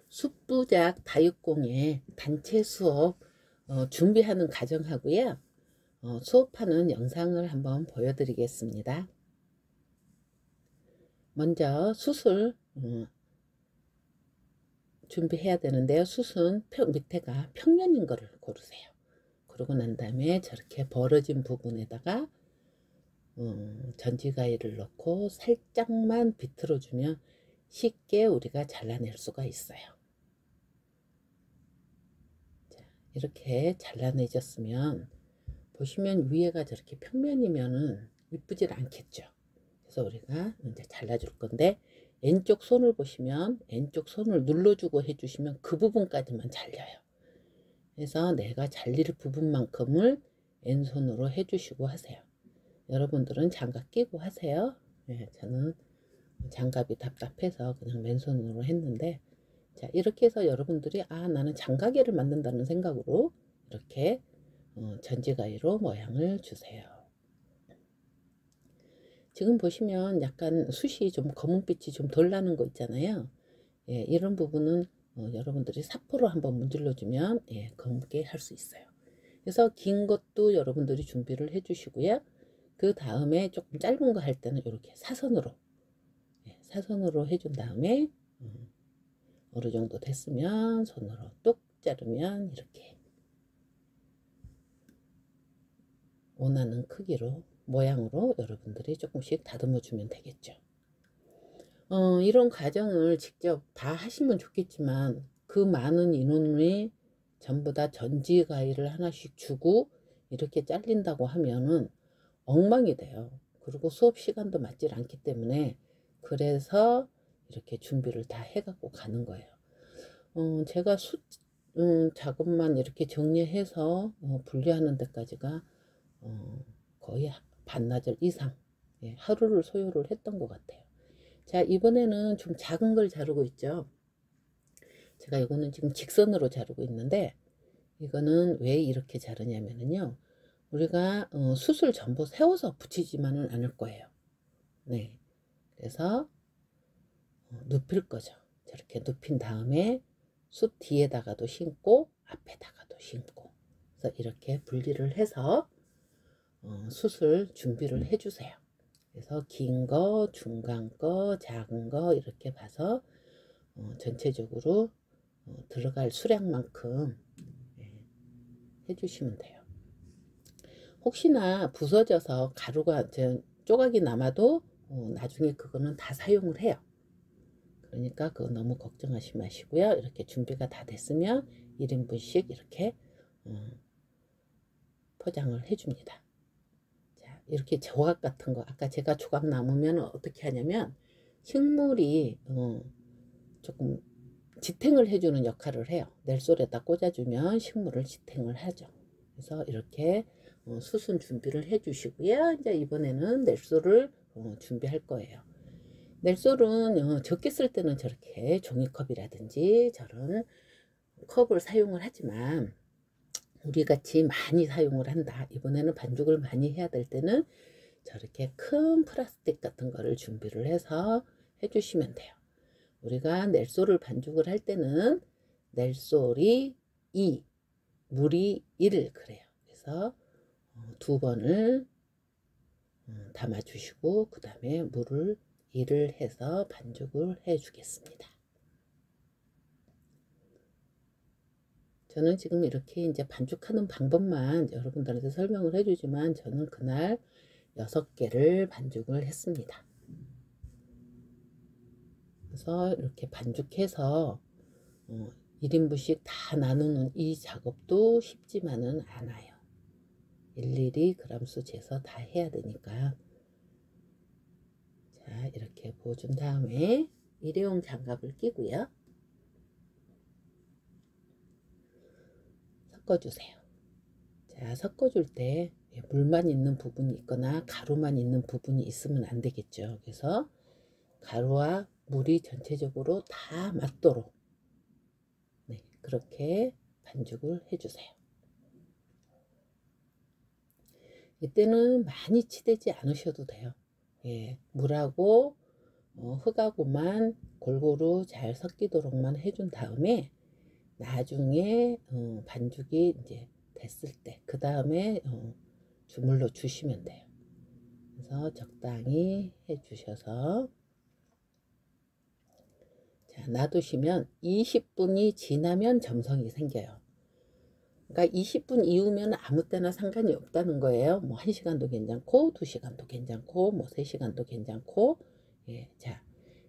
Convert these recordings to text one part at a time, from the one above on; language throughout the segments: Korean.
숯부작 다육공예 단체 수업 준비하는 과정하고요. 수업하는 영상을 한번 보여드리겠습니다. 먼저 숯을 준비해야 되는데요. 숯은 밑에가 평면인 거를 고르세요. 그러고 난 다음에 저렇게 벌어진 부분에다가 전지가위를 넣고 살짝만 비틀어 주면 쉽게 우리가 잘라낼 수가 있어요. 자, 이렇게 잘라내졌으면 보시면 위에가 저렇게 평면이면은 이쁘질 않겠죠. 그래서 우리가 이제 잘라줄 건데, 왼쪽 손을 보시면 왼쪽 손을 눌러주고 해주시면 그 부분까지만 잘려요. 그래서 내가 잘릴 부분만큼을 왼손으로 해주시고 하세요. 여러분들은 장갑 끼고 하세요. 네, 저는 장갑이 답답해서 그냥 맨손으로 했는데, 자, 이렇게 해서 여러분들이 나는 장가게를 만든다는 생각으로 이렇게 전지가위로 모양을 주세요. 지금 보시면 약간 숯이 좀 검은빛이 좀 덜 나는 거 있잖아요. 예, 이런 부분은 여러분들이 사포로 한번 문질러 주면 검게 할 수 있어요. 그래서 긴 것도 여러분들이 준비를 해 주시고요. 그 다음에 조금 짧은 거 할 때는 이렇게 사선으로 사선으로 해준 다음에 어느 정도 됐으면 손으로 뚝 자르면 이렇게 원하는 크기로 모양으로 여러분들이 조금씩 다듬어 주면 되겠죠. 이런 과정을 직접 다 하시면 좋겠지만 그 많은 인원이 전부 다 전지가위를 하나씩 주고 이렇게 잘린다고 하면은 엉망이 돼요. 그리고 수업 시간도 맞질 않기 때문에, 그래서 이렇게 준비를 다 해갖고 가는 거예요. 제가 작업만 이렇게 정리해서 분리하는 데까지가 거의 반나절 이상, 하루를 소요를 했던 것 같아요. 자, 이번에는 좀 작은 걸 자르고 있죠. 제가 이거는 지금 직선으로 자르고 있는데, 이거는 왜 이렇게 자르냐면요, 우리가 숯을 전부 세워서 붙이지만은 않을 거예요. 네, 그래서 눕힐 거죠. 저렇게 눕힌 다음에 숯 뒤에다가도 심고 앞에다가도 심고, 그래서 이렇게 분리를 해서 숯을 준비를 해 주세요. 그래서 긴 거, 중간 거, 작은 거 이렇게 봐서 전체적으로 들어갈 수량만큼 해주시면 돼요. 혹시나 부서져서 가루가 조각이 남아도 나중에 그거는 다 사용을 해요. 그러니까 그거 너무 걱정하지 마시고요. 이렇게 준비가 다 됐으면 1인분씩 이렇게 포장을 해줍니다. 자, 이렇게 조각 같은 거, 아까 제가 조각 남으면 어떻게 하냐면 식물이 조금 지탱을 해주는 역할을 해요. 넬솔에다 꽂아주면 식물을 지탱을 하죠. 그래서 이렇게 수순 준비를 해주시고요. 이제 이번에는 넬솔을 준비할 거예요. 넬솔은 적게 쓸 때는 저렇게 종이컵이라든지 저런 컵을 사용을 하지만, 우리 같이 많이 사용을 한다, 이번에는 반죽을 많이 해야 될 때는 저렇게 큰 플라스틱 같은 거를 준비를 해서 해주시면 돼요. 우리가 넬솔을 반죽을 할 때는 넬솔이 2, 물이 1 그래요. 그래서 두 번을 담아 주시고 그 다음에 물을 1을 해서 반죽을 해 주겠습니다. 저는 지금 이렇게 이제 반죽하는 방법만 여러분들한테 설명을 해주지만, 저는 그날 6개를 반죽을 했습니다. 그래서 이렇게 반죽해서 1인분씩 다 나누는 이 작업도 쉽지만은 않아요. 일일이 그람수 재서 다 해야 되니까. 자, 이렇게 부어준 다음에 일회용 장갑을 끼고요. 섞어주세요. 자, 섞어줄 때 물만 있는 부분이 있거나 가루만 있는 부분이 있으면 안 되겠죠. 그래서 가루와 물이 전체적으로 다 맞도록 그렇게 반죽을 해주세요. 이때는 많이 치대지 않으셔도 돼요. 물하고 흙하고만 골고루 잘 섞이도록만 해준 다음에 나중에 반죽이 이제 됐을 때 그 다음에 주물러 주시면 돼요. 그래서 적당히 해 주셔서 자, 놔두시면 20분이 지나면 점성이 생겨요. 그러니까 20분 이후면 아무 때나 상관이 없다는 거예요. 뭐 1시간도 괜찮고 2시간도 괜찮고 뭐 3시간도 괜찮고. 예, 자,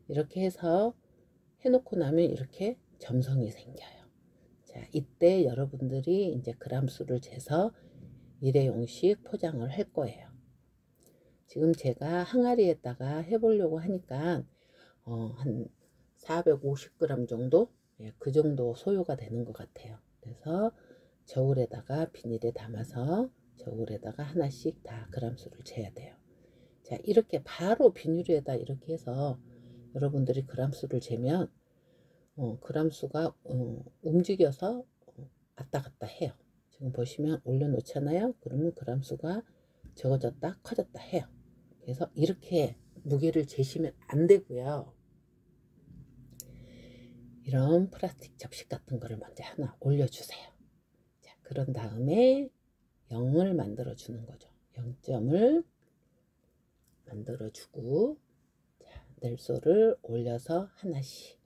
이렇게 해서 해놓고 나면 이렇게 점성이 생겨요. 자, 이때 여러분들이 이제 그람수를 재서 일회용씩 포장을 할 거예요. 지금 제가 항아리에다가 해보려고 하니까 한 450g 정도? 예, 그 정도 소요가 되는 것 같아요. 그래서 저울에다가 비닐에 담아서 저울에다가 하나씩 다 그람수를 재야 돼요. 자, 이렇게 바로 비닐에다 이렇게 해서 여러분들이 그람수를 재면 그람수가 움직여서 왔다 갔다 해요. 지금 보시면 올려놓잖아요. 그러면 그람수가 적어졌다 커졌다 해요. 그래서 이렇게 무게를 재시면 안 되고요. 이런 플라스틱 접시 같은 거를 먼저 하나 올려주세요. 자, 그런 다음에 0을 만들어 주는 거죠. 0점을 만들어 주고, 자, 넬소를 올려서 하나씩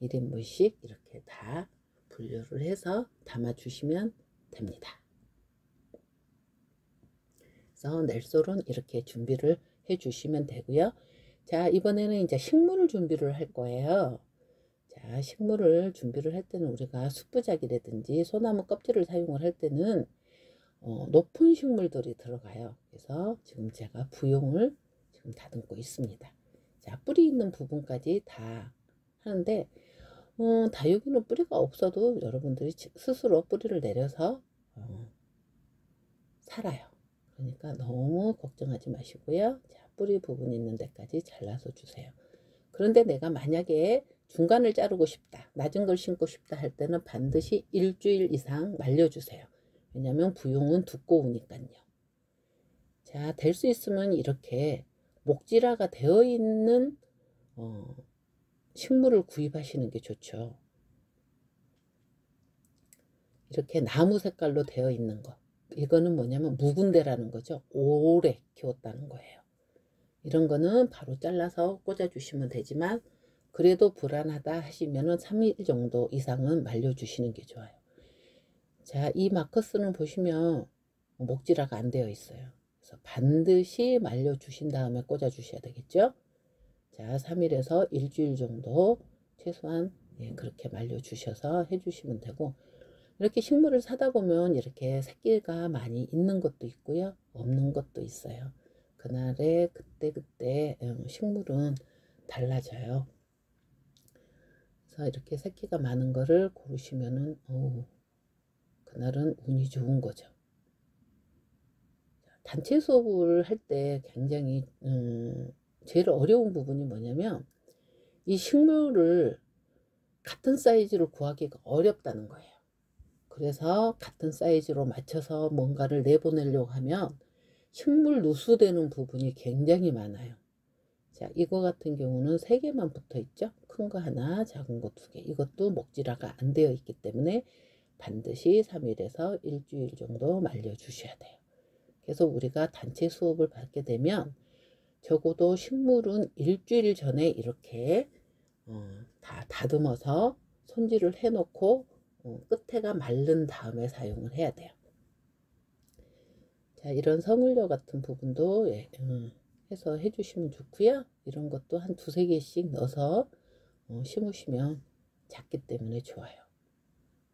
1인분씩 이렇게 다 분류를 해서 담아 주시면 됩니다. 그래서 넬소는 이렇게 준비를 해 주시면 되고요. 자, 이번에는 이제 식물을 준비를 할 거예요. 자, 식물을 준비를 할 때는 우리가 숯부작이라든지 소나무 껍질을 사용을 할 때는 높은 식물들이 들어가요. 그래서 지금 제가 부용을 지금 다듬고 있습니다. 자, 뿌리 있는 부분까지 다 하는데 다육이는 뿌리가 없어도 여러분들이 스스로 뿌리를 내려서 살아요. 그러니까 너무 걱정하지 마시고요. 자, 뿌리 부분 있는 데까지 잘라서 주세요. 그런데 내가 만약에 중간을 자르고 싶다, 낮은 걸 심고 싶다 할 때는 반드시 일주일 이상 말려주세요. 왜냐하면 부용은 두꺼우니까요. 자, 될 수 있으면 이렇게 목질화가 되어 있는 식물을 구입하시는 게 좋죠. 이렇게 나무 색깔로 되어 있는 거, 이거는 뭐냐면 묵은대라는 거죠. 오래 키웠다는 거예요. 이런 거는 바로 잘라서 꽂아 주시면 되지만 그래도 불안하다 하시면은 3일 정도 이상은 말려 주시는 게 좋아요. 자, 이 마커스는 보시면 목질화가 안 되어 있어요. 그래서 반드시 말려 주신 다음에 꽂아 주셔야 되겠죠. 자, 3일에서 일주일 정도 최소한 그렇게 말려 주셔서 해 주시면 되고, 이렇게 식물을 사다 보면 이렇게 새끼가 많이 있는 것도 있고요, 없는 것도 있어요. 그날에 그때 식물은 달라져요. 그래서 이렇게 새끼가 많은 거를 고르시면은 그날은 운이 좋은 거죠. 단체 수업을 할 때 굉장히 제일 어려운 부분이 뭐냐면 이 식물을 같은 사이즈로 구하기가 어렵다는 거예요. 그래서 같은 사이즈로 맞춰서 뭔가를 내보내려고 하면 식물 누수되는 부분이 굉장히 많아요. 자, 이거 같은 경우는 3개만 붙어 있죠. 큰 거 하나, 작은 거 2개. 이것도 목질화가 안 되어 있기 때문에 반드시 3일에서 일주일 정도 말려 주셔야 돼요. 그래서 우리가 단체 수업을 받게 되면 적어도 식물은 일주일 전에 이렇게 다 다듬어서 손질을 해 놓고 끝에가 마른 다음에 사용을 해야 돼요. 자, 이런 성울려 같은 부분도 해서 해주시면 좋고요. 이런 것도 한 2~3개씩 넣어서 심으시면 작기 때문에 좋아요.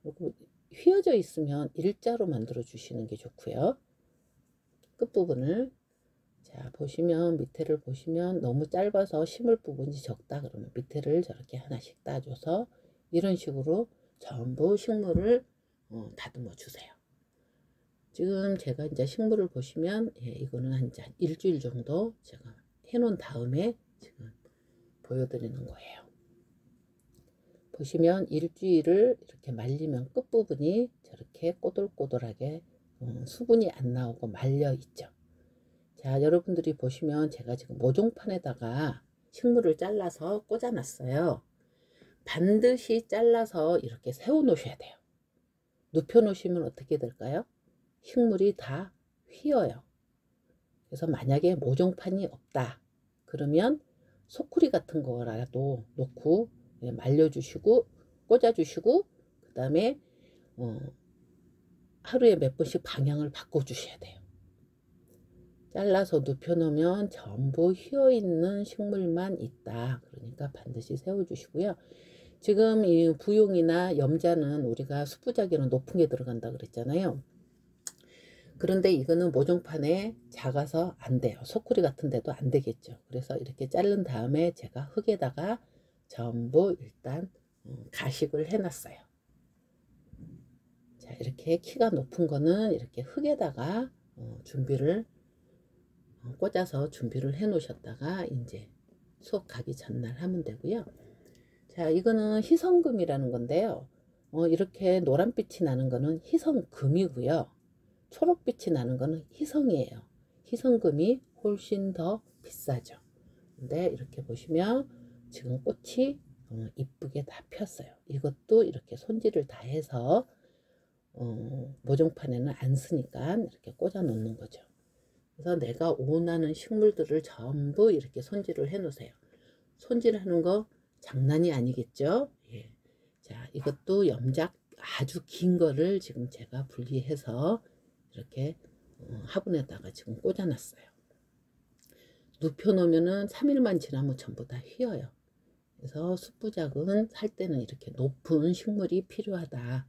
그리고 휘어져 있으면 일자로 만들어 주시는 게 좋고요. 끝부분을, 자, 보시면 밑에를 보시면 너무 짧아서 심을 부분이 적다 그러면 밑에를 저렇게 하나씩 따줘서 이런 식으로 전부 식물을 다듬어 주세요. 지금 제가 이제 식물을 보시면 이거는 한 일주일 정도 제가 해놓은 다음에 지금 보여드리는 거예요. 보시면 일주일을 이렇게 말리면 끝부분이 저렇게 꼬들꼬들하게 수분이 안 나오고 말려 있죠. 자, 여러분들이 보시면 제가 지금 모종판에다가 식물을 잘라서 꽂아 놨어요. 반드시 잘라서 이렇게 세워 놓으셔야 돼요. 눕혀 놓으시면 어떻게 될까요? 식물이 다 휘어요. 그래서 만약에 모종판이 없다 그러면 소쿠리 같은 거라도 놓고 말려주시고 꽂아주시고, 그 다음에 하루에 몇 번씩 방향을 바꿔주셔야 돼요. 잘라서 눕혀놓으면 전부 휘어있는 식물만 있다. 그러니까 반드시 세워주시고요. 지금 이 부용이나 염자는 우리가 수부작용은 높은 게 들어간다 그랬잖아요. 그런데 이거는 모종판에 작아서 안 돼요. 소쿠리 같은 데도 안 되겠죠. 그래서 이렇게 자른 다음에 제가 흙에다가 전부 일단 가식을 해놨어요. 자, 이렇게 키가 높은 거는 이렇게 흙에다가 준비를 꽂아서 준비를 해 놓으셨다가 이제 수업 가기 전날 하면 되고요. 자, 이거는 희성금이라는 건데요. 이렇게 노란빛이 나는 거는 희성금이고요. 초록빛이 나는 거는 희성이에요. 희성금이 훨씬 더 비싸죠. 근데 이렇게 보시면 지금 꽃이 이쁘게 다 폈어요. 이것도 이렇게 손질을 다 해서 모종판에는 안 쓰니까 이렇게 꽂아 놓는 거죠. 그래서 내가 원하는 식물들을 전부 이렇게 손질을 해 놓으세요. 손질하는 거 장난이 아니겠죠. 예. 자, 이것도 염작 아주 긴 거를 지금 제가 분리해서 이렇게 화분에다가 지금 꽂아 놨어요. 눕혀 놓으면은 3일만 지나면 전부 다 휘어요. 그래서 숯부작은 살 때는 이렇게 높은 식물이 필요하다.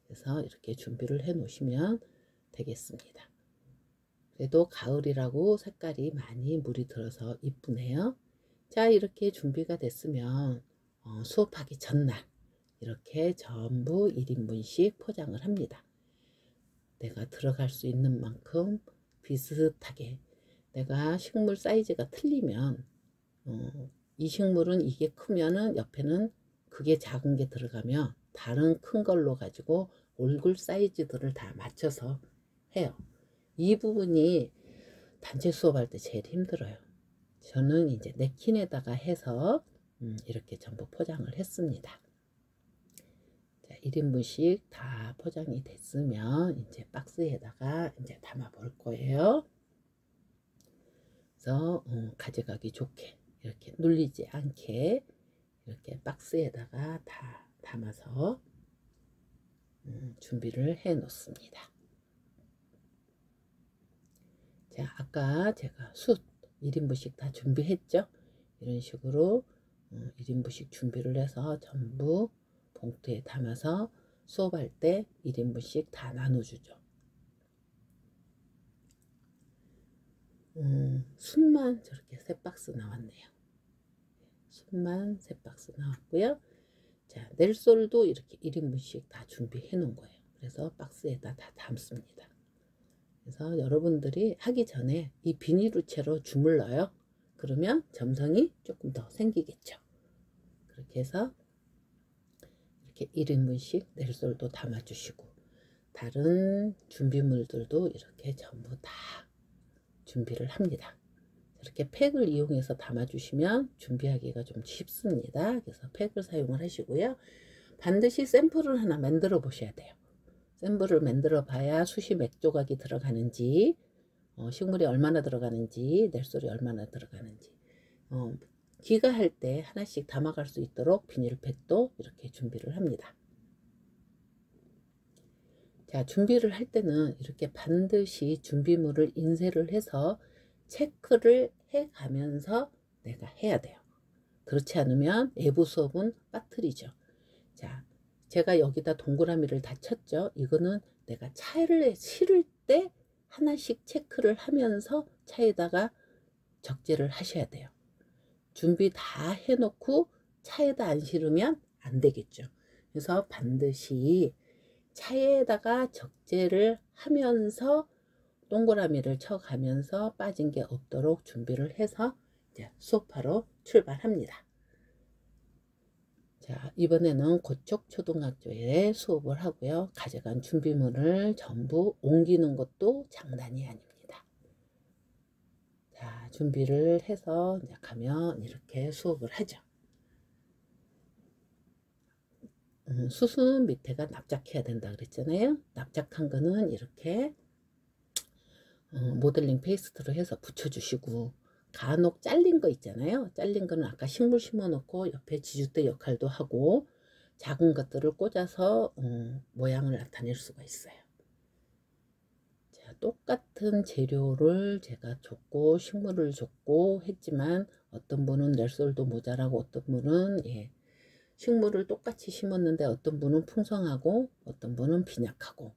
그래서 이렇게 준비를 해 놓으시면 되겠습니다. 그래도 가을이라고 색깔이 많이 물이 들어서 이쁘네요. 자, 이렇게 준비가 됐으면 수업하기 전날 이렇게 전부 1인분씩 포장을 합니다. 내가 들어갈 수 있는 만큼 비슷하게, 내가 식물 사이즈가 틀리면 이 식물은 이게 크면은 옆에는 그게 작은 게 들어가면 다른 큰 걸로 가지고 얼굴 사이즈들을 다 맞춰서 해요. 이 부분이 단체 수업할 때 제일 힘들어요. 저는 이제 냅킨에다가 해서 이렇게 전부 포장을 했습니다. 자, 1인분씩 다 포장이 됐으면 이제 박스에다가 이제 담아 볼 거예요. 그래서 가져가기 좋게 이렇게 눌리지 않게 이렇게 박스에다가 다 담아서 준비를 해 놓습니다. 자, 아까 제가 숯 1인분씩 다 준비했죠. 이런 식으로 1인분씩 준비를 해서 전부 봉투에 담아서 수업할 때 1인분씩 다 나눠주죠. 숯만 저렇게 3박스 나왔네요. 숯만 3박스 나왔고요. 자, 넬솔도 이렇게 1인분씩 다 준비해 놓은 거예요. 그래서 박스에다 다 담습니다. 그래서 여러분들이 하기 전에 이 비닐우체로 주물러요. 그러면 점성이 조금 더 생기겠죠. 그렇게 해서 이렇게 1인분씩 넬솔도 담아주시고, 다른 준비물들도 이렇게 전부 다 준비를 합니다. 이렇게 팩을 이용해서 담아주시면 준비하기가 좀 쉽습니다. 그래서 팩을 사용을 하시고요. 반드시 샘플을 하나 만들어 보셔야 돼요. 샘플을 만들어 봐야 숯이 몇 조각이 들어가는지, 식물이 얼마나 들어가는지, 넬솔이 얼마나 들어가는지, 기가할 때 하나씩 담아갈 수 있도록 비닐팩도 이렇게 준비를 합니다. 자, 준비를 할 때는 이렇게 반드시 준비물을 인쇄를 해서 체크를 해 가면서 내가 해야 돼요. 그렇지 않으면 외부 수업은 빠뜨리죠. 자, 제가 여기다 동그라미를 다 쳤죠. 이거는 내가 차를 실을 때 하나씩 체크를 하면서 차에다가 적재를 하셔야 돼요. 준비 다 해놓고 차에다 안 실으면 안 되겠죠. 그래서 반드시 차에다가 적재를 하면서 동그라미를 쳐가면서 빠진 게 없도록 준비를 해서 이제 수업하러 출발합니다. 자, 이번에는 고척 초등학교에 수업을 하고요. 가져간 준비물을 전부 옮기는 것도 장난이 아닙니다. 자, 준비를 해서 이제 가면 이렇게 수업을 하죠. 숯은 밑에가 납작해야 된다 그랬잖아요. 납작한 거는 이렇게 모델링 페이스트로 해서 붙여주시고, 간혹 잘린 거 있잖아요. 잘린 거는 아까 식물 심어 놓고 옆에 지주대 역할도 하고, 작은 것들을 꽂아서 모양을 나타낼 수가 있어요. 자, 똑같은 재료를 제가 줬고 식물을 줬고 했지만, 어떤 분은 넬솔도 모자라고 어떤 분은 식물을 똑같이 심었는데 어떤 분은 풍성하고 어떤 분은 빈약하고,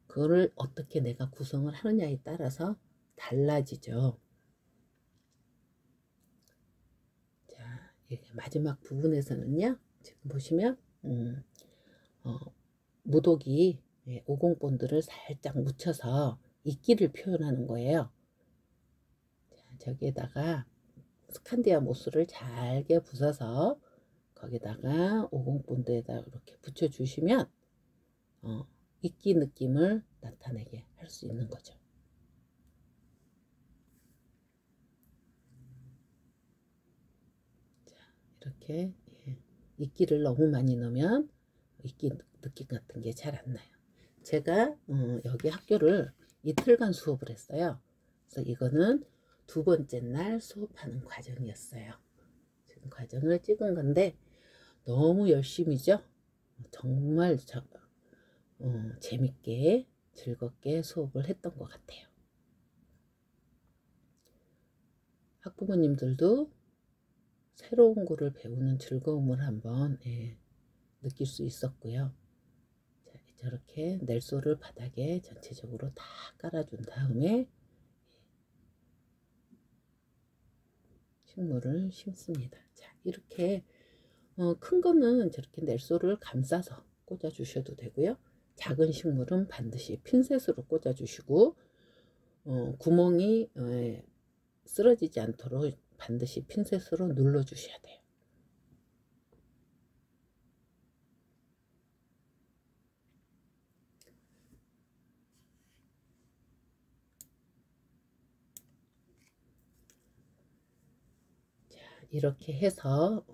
그거를 어떻게 내가 구성을 하느냐에 따라서 달라지죠. 자, 마지막 부분에서는요, 지금 보시면 무독이 오공본드를 살짝 묻혀서 이끼를 표현하는 거예요. 자, 저기에다가 스칸디아 모스를 잘게 부숴서 거기다가 오공본드에다 이렇게 붙여주시면 이끼 느낌을 나타내게 할 수 있는 거죠. 자, 이렇게 이끼를 너무 많이 넣으면 이끼 느낌 같은 게 잘 안 나요. 제가 여기 학교를 이틀간 수업을 했어요. 그래서 이거는 두 번째 날 수업하는 과정이었어요. 지금 과정을 찍은 건데 너무 열심히죠. 정말 재밌게 즐겁게 수업을 했던 것 같아요. 학부모님들도 새로운 거를 배우는 즐거움을 한번 느낄 수 있었고요. 자, 저렇게 넬소를 바닥에 전체적으로 다 깔아준 다음에 식물을 심습니다. 자, 이렇게 큰 거는 저렇게 넬소를 감싸서 꽂아 주셔도 되고요. 작은 식물은 반드시 핀셋으로 꽂아 주시고 구멍이 쓰러지지 않도록 반드시 핀셋으로 눌러 주셔야 돼요. 자, 이렇게 해서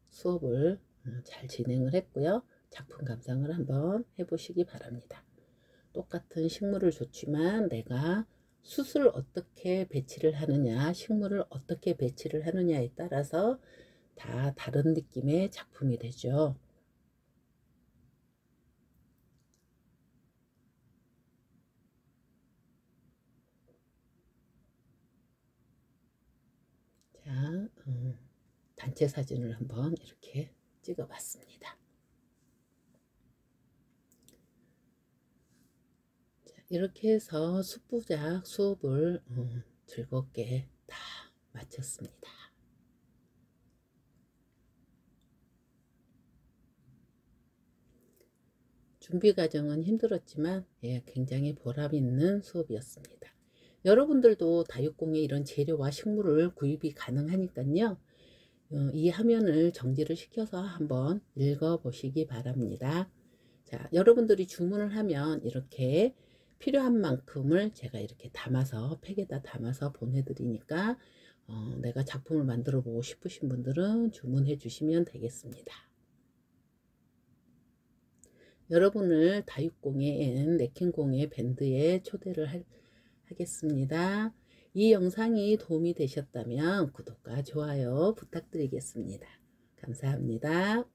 수업을 잘 진행을 했고요. 작품 감상을 한번 해보시기 바랍니다. 똑같은 식물을 줬지만 내가 숯을 어떻게 배치를 하느냐, 식물을 어떻게 배치를 하느냐에 따라서 다 다른 느낌의 작품이 되죠. 자, 단체 사진을 한번 이렇게 찍어 봤습니다. 이렇게 해서 숯부작 수업을 즐겁게 다 마쳤습니다. 준비 과정은 힘들었지만 굉장히 보람 있는 수업이었습니다. 여러분들도 다육공예 이런 재료와 식물을 구입이 가능하니까요. 이 화면을 정지를 시켜서 한번 읽어 보시기 바랍니다. 자, 여러분들이 주문을 하면 이렇게 필요한 만큼을 제가 이렇게 담아서 팩에다 담아서 보내드리니까 내가 작품을 만들어 보고 싶으신 분들은 주문해 주시면 되겠습니다. 여러분을 다육공예 네킹공예 밴드에 초대를 하겠습니다. 이 영상이 도움이 되셨다면 구독과 좋아요 부탁드리겠습니다. 감사합니다.